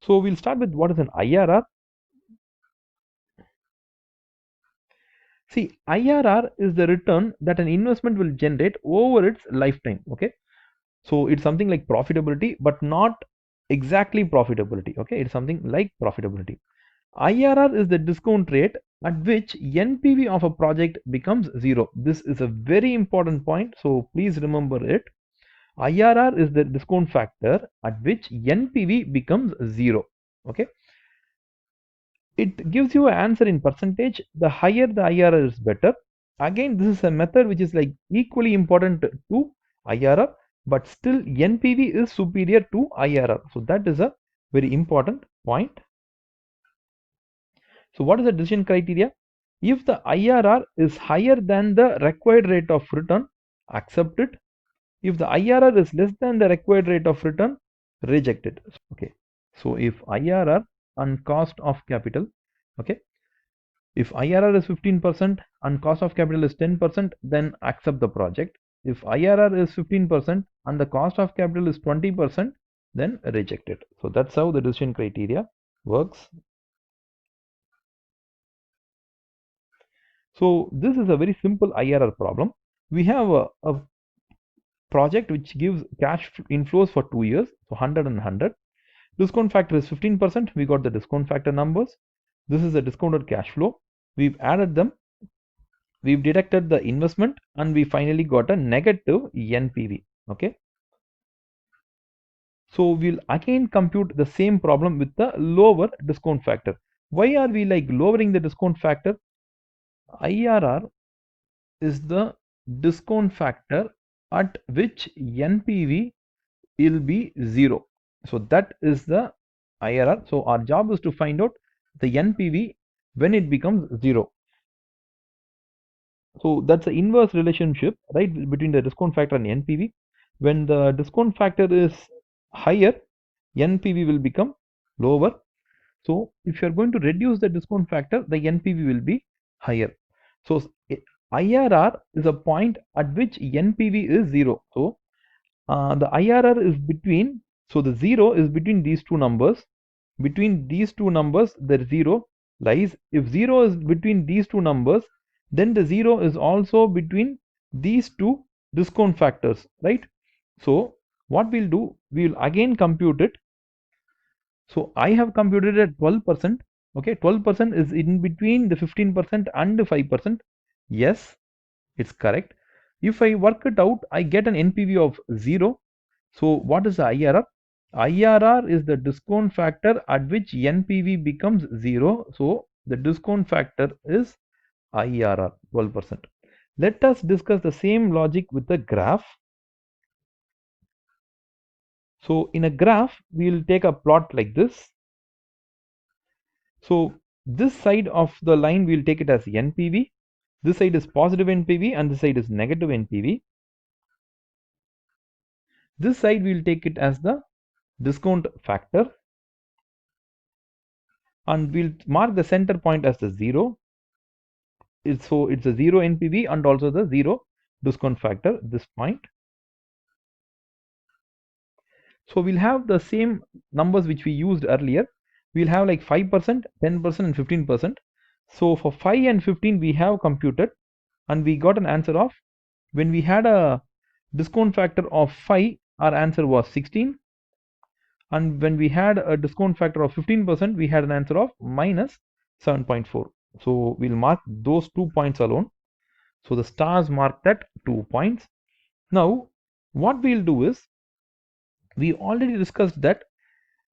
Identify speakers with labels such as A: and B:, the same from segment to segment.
A: So we'll start with what is an IRR. See, IRR is the return that an investment will generate over its lifetime. Okay, so it's something like profitability, but not exactly profitability. Okay, it's something like profitability. IRR is the discount rate at which NPV of a project becomes zero. This is a very important point, so please remember it. IRR is the discount factor at which NPV becomes zero. Okay, it gives you an answer in percentage. The higher the IRR is better. Again, this is a method which is like equally important to IRR, but still NPV is superior to IRR. So that is a very important point. So what is the decision criteria? If the IRR is higher than the required rate of return, accept it. If the IRR is less than the required rate of return, reject it. Okay. So if IRR and cost of capital, okay, if IRR is 15% and cost of capital is 10%, then accept the project. If IRR is 15% and the cost of capital is 20%, then reject it. So that's how the decision criteria works. So this is a very simple IRR problem. We have a project which gives cash inflows for 2 years, so 100 and 100. Discount factor is 15%. We got the discount factor numbers. This is a discounted cash flow. We've added them. We've deducted the investment and we finally got a negative NPV. Okay. So we'll again compute the same problem with the lower discount factor. Why are we like lowering the discount factor? IRR is the discount factor at which NPV will be 0. So that is the IRR. So our job is to find out the NPV when it becomes 0. So that's the inverse relationship, right, between the discount factor and NPV. When the discount factor is higher, NPV will become lower. So if you are going to reduce the discount factor, the NPV will be higher. So IRR is a point at which NPV is 0. So the IRR is between, so the 0 is between these two numbers. Between these two numbers, the 0 lies. If 0 is between these two numbers, then the 0 is also between these two discount factors, right? So what we'll do, we will again compute it. So I have computed at 12%. Okay, 12% is in between the 15% and the 5%. Yes, it's correct. If I work it out, I get an NPV of 0. So what is the IRR? IRR is the discount factor at which NPV becomes 0. So the discount factor is IRR, 12%. Let us discuss the same logic with the graph. So in a graph, we will take a plot like this. So this side of the line, we'll take it as NPV. This side is positive NPV and this side is negative NPV. This side we'll take it as the discount factor and we'll mark the center point as the 0. So it's a 0 NPV and also the 0 discount factor, this point. So we'll have the same numbers which we used earlier. We'll have like 5%, 10% and 15%. So for 5 and 15 we have computed and we got an answer of, when we had a discount factor of 5, our answer was 16, and when we had a discount factor of 15%, we had an answer of minus 7.4. So we'll mark those 2 points alone. So the stars marked at 2 points. Now what we'll do is, we already discussed that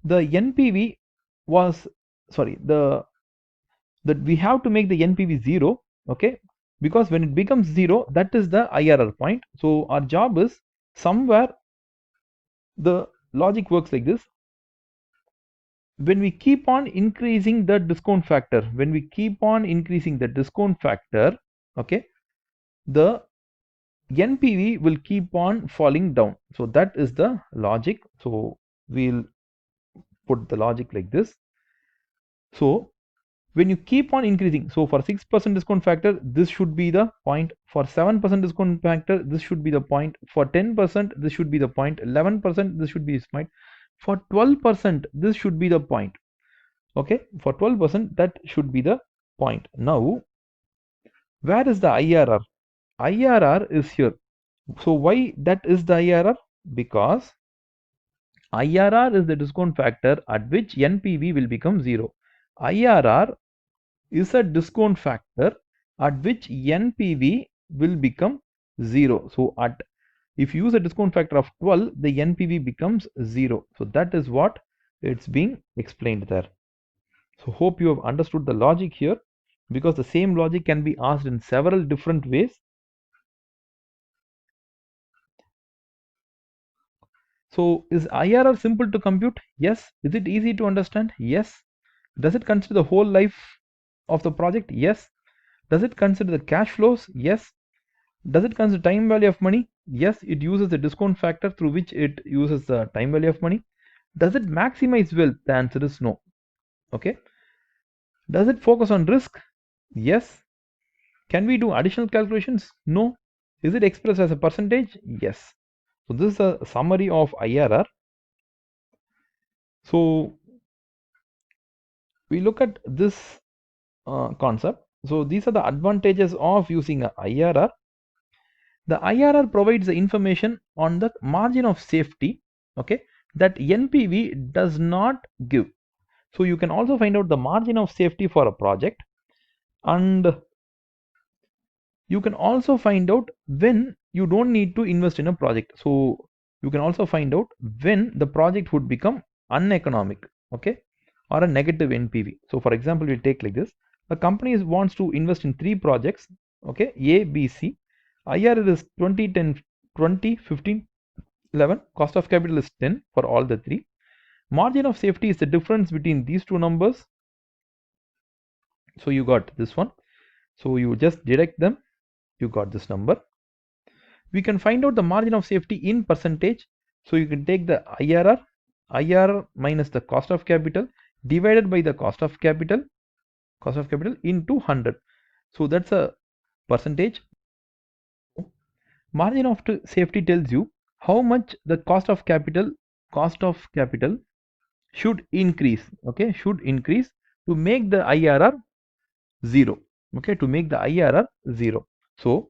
A: the NPV was, sorry, that we have to make the NPV 0, okay, because when it becomes 0, that is the IRR point. So our job is, somewhere the logic works like this. When we keep on increasing the discount factor, okay, the NPV will keep on falling down. So that is the logic. So we'll put the logic like this. So when you keep on increasing, so for 6% discount factor, this should be the point. For 7% discount factor, this should be the point. For 10%, this should be the point. 11%, this should be this point. for 12% this should be the point. Okay, for 12% that should be the point. Now where is the IRR? IRR is here. So why that is the IRR? Because IRR is the discount factor at which NPV will become 0. IRR is a discount factor at which NPV will become 0. So if you use a discount factor of 12, the NPV becomes 0. So that is what it's being explained there. So hope you have understood the logic here, because the same logic can be asked in several different ways. So is IRR simple to compute? Yes. Is it easy to understand? Yes. Does it consider the whole life of the project? Yes. Does it consider the cash flows? Yes. Does it consider time value of money? Yes, it uses the discount factor through which it uses the time value of money. Does it maximize wealth? The answer is no. Okay. Does it focus on risk? Yes. Can we do additional calculations? No. Is it expressed as a percentage? Yes. So this is a summary of IRR. So we look at this concept. So these are the advantages of using a IRR. The IRR provides the information on the margin of safety, okay, that NPV does not give. So you can also find out the margin of safety for a project, and you can also find out when you don't need to invest in a project. So you can also find out when the project would become uneconomic, okay, or a negative NPV. So for example, we take like this: a company wants to invest in 3 projects, okay, A, B, C. IRR is 20, 10, 20, 15, 11. Cost of capital is 10 for all the 3. Margin of safety is the difference between these 2 numbers. So you got this one. So you just deduct them. You got this number. We can find out the margin of safety in percentage. So you can take the IRR minus the cost of capital divided by the cost of capital into 100. So that's a percentage. Margin of safety tells you how much the cost of capital should increase, okay, should increase to make the IRR 0, okay, to make the IRR 0. So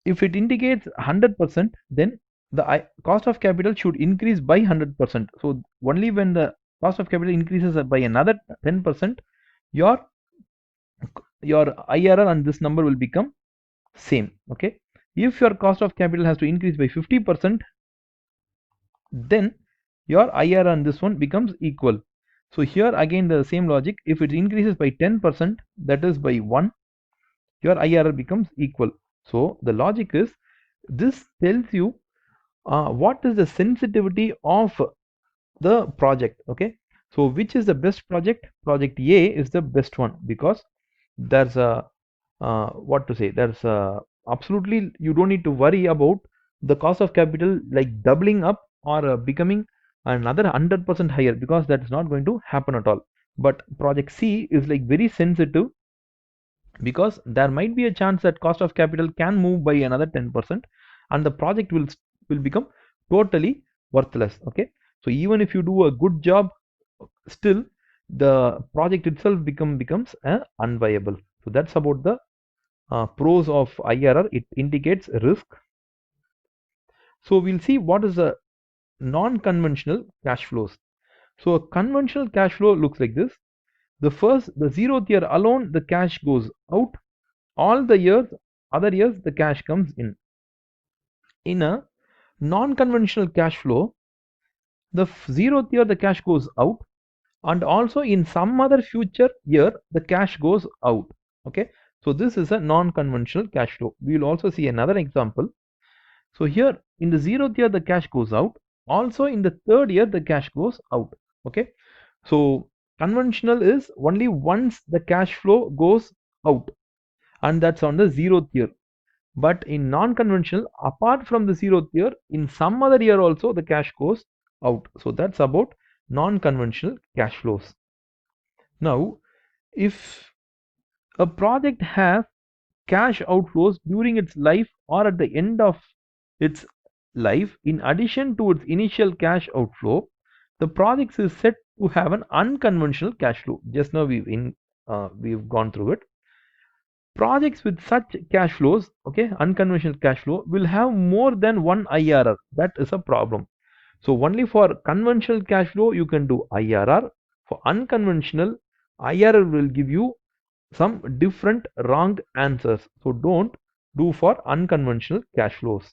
A: if it indicates 100%, then the cost of capital should increase by 100%. So only when the cost of capital increases by another 10%, your IRR and this number will become same, okay. If your cost of capital has to increase by 50%, then your IRR on this one becomes equal. So here again the same logic, if it increases by 10%, that is by 1, your IRR becomes equal. So the logic is, this tells you what is the sensitivity of the project, okay. So which is the best project? Project A is the best one, because there's a what to say, there's absolutely you don't need to worry about the cost of capital like doubling up or becoming another 100% higher, because that's not going to happen at all. But project C is like very sensitive, because there might be a chance that cost of capital can move by another 10% and the project will become totally worthless, okay. So even if you do a good job, still the project itself becomes unviable. So that's about the pros of IRR. It indicates risk. So we'll see what is the non-conventional cash flows. So a conventional cash flow looks like this. The 0th year alone, the cash goes out. All the years, other years, the cash comes in. In a non-conventional cash flow, the 0th year, the cash goes out, and also in some other future year, the cash goes out. Okay. So this is a non-conventional cash flow. We will also see another example. So here in the 0th year, the cash goes out. Also in the 3rd year, the cash goes out. Okay. So conventional is only once the cash flow goes out, and that's on the 0th year. But in non-conventional, apart from the 0th year, in some other year also the cash goes out. So that's about non-conventional cash flows. Now, if a project has cash outflows during its life or at the end of its life, in addition to its initial cash outflow, The project is set to have an unconventional cash flow. Just now we've gone through it. Projects with such cash flows, okay, unconventional cash flow, will have more than one IRR. That is a problem. So only for conventional cash flow you can do IRR. For unconventional, IRR will give you some different wrong answers. So don't do for unconventional cash flows.